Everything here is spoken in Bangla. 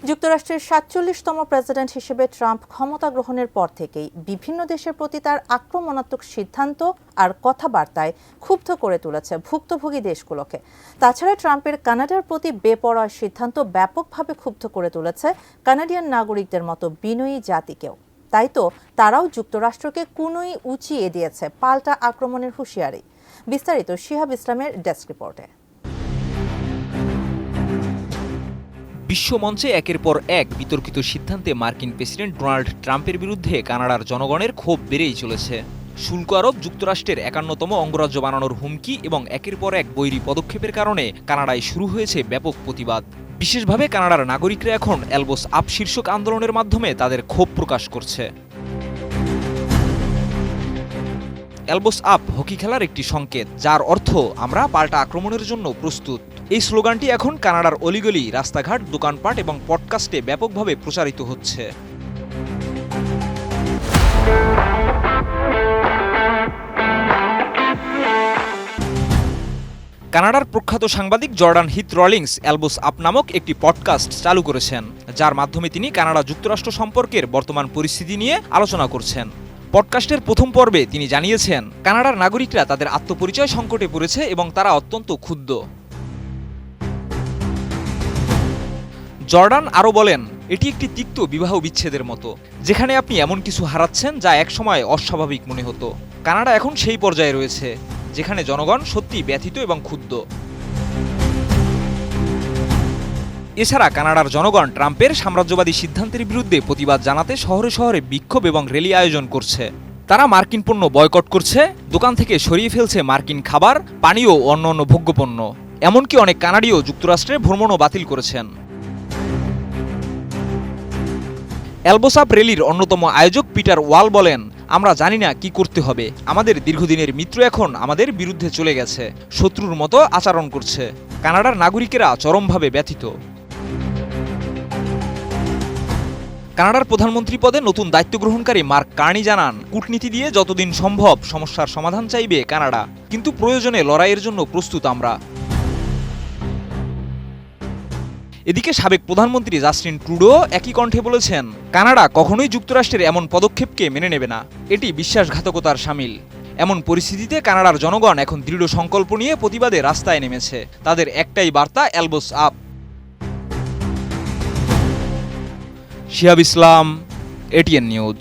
যুক্তরাষ্ট্রের ৪৭তম প্রেসিডেন্ট হিসেবে ট্রাম্প ক্ষমতা গ্রহণের পর থেকেই বিভিন্ন দেশের প্রতি তার আক্রমণাত্মক সিদ্ধান্ত আর কথাবার্তায় ক্ষুব্ধ করে তুলেছে ভুক্তভোগী দেশগুলোকে। তাছাড়া ট্রাম্পের কানাডার প্রতি বেপরোয়া সিদ্ধান্ত ব্যাপকভাবে ক্ষুব্ধ করে তুলেছে কানাডিয়ান নাগরিকদের মতো বিনয়ী জাতিকেও। তাই তো তারাও যুক্তরাষ্ট্রকে কুনুই উঁচিয়ে দিয়েছে পাল্টা আক্রমণের হুঁশিয়ারি। বিস্তারিত শিহাব ইসলামের ডেস্ক রিপোর্টে। বিশ্বমঞ্চে একের পর এক বিতর্কিত সিদ্ধান্তে মার্কিন প্রেসিডেন্ট ডোনাল্ড ট্রাম্পের বিরুদ্ধে কানাডার জনগণের ক্ষোভ বেড়েই চলেছে। শুল্ক আরোপ, যুক্তরাষ্ট্রের ৫১তম অঙ্গরাজ্য বানানোর হুমকি এবং একের পর এক বৈরী পদক্ষেপের কারণে কানাডায় শুরু হয়েছে ব্যাপক প্রতিবাদ। বিশেষভাবে কানাডার নাগরিকরা এখন এলবোস আপ শীর্ষক আন্দোলনের মাধ্যমে তাদের ক্ষোভ প্রকাশ করছে। এলবোস আপ হকি খেলার একটি সংকেত, যার অর্থ আমরা পাল্টা আক্রমণের জন্য প্রস্তুত। এই স্লোগানটি এখন কানাডার অলিগলি, রাস্তাঘাট, দোকানপাট এবং পডকাস্টে ব্যাপকভাবে প্রচারিত হচ্ছে। কানাডার প্রখ্যাত সাংবাদিক জর্ডান হিথ রলিংস এলবোস আপ নামক একটি পডকাস্ট চালু করেছেন, যার মাধ্যমে তিনি কানাডা যুক্তরাষ্ট্র সম্পর্কের বর্তমান পরিস্থিতি নিয়ে আলোচনা করছেন। পডকাস্টের প্রথম পর্বে তিনি জানিয়েছেন, কানাডার নাগরিকরা তাদের আত্মপরিচয় সংকটে পড়েছে এবং তারা অত্যন্ত ক্ষুব্ধ। জর্ডান আরও বলেন, এটি একটি তিক্ত বিবাহ বিচ্ছেদের মতো, যেখানে আপনি এমন কিছু হারাচ্ছেন যা একসময় অস্বাভাবিক মনে হতো। কানাডা এখন সেই পর্যায়ে রয়েছে যেখানে জনগণ সত্যি ব্যথিত এবং ক্ষুব্ধ। এছাড়া কানাডার জনগণ ট্রাম্পের সাম্রাজ্যবাদী সিদ্ধান্তের বিরুদ্ধে প্রতিবাদ জানাতে শহরে শহরে বিক্ষোভ এবং র্যালি আয়োজন করছে। তারা মার্কিন পণ্য বয়কট করছে, দোকান থেকে সরিয়ে ফেলছে মার্কিন খাবার, পানীয় ও অন্যান্য ভোগ্যপণ্য। এমনকি অনেক কানাডীয় যুক্তরাষ্ট্রে ভ্রমণও বাতিল করেছেন। এলবোস আপ র্যালির অন্যতম আয়োজক পিটার ওয়াল বলেন, আমরা জানি না কি করতে হবে। আমাদের দীর্ঘদিনের মিত্র এখন আমাদের বিরুদ্ধে চলে গেছে, শত্রুর মতো আচরণ করছে। কানাডার নাগরিকেরা চরমভাবে ব্যথিত। কানাডার প্রধানমন্ত্রী পদে নতুন দায়িত্ব গ্রহণকারী মার্ক কার্নি জানান, কূটনীতি দিয়ে যতদিন সম্ভব সমস্যার সমাধান চাইবে কানাডা, কিন্তু প্রয়োজনে লড়াইয়ের জন্য প্রস্তুত আমরা। এদিকে সাবেক প্রধানমন্ত্রী জাস্টিন ট্রুডো একই কণ্ঠে বলেছেন, কানাডা কখনোই যুক্তরাষ্ট্রের এমন পদক্ষেপকে মেনে নেবে না, এটি বিশ্বাসঘাতকতার শামিল। এমন পরিস্থিতিতে কানাডার জনগণ এখন দৃঢ় সংকল্প নিয়ে প্রতিবাদে রাস্তায় নেমেছে। তাদের একটাই বার্তা, এলবোস আপ। শিহাব ইসলাম, এটিএন নিউজ।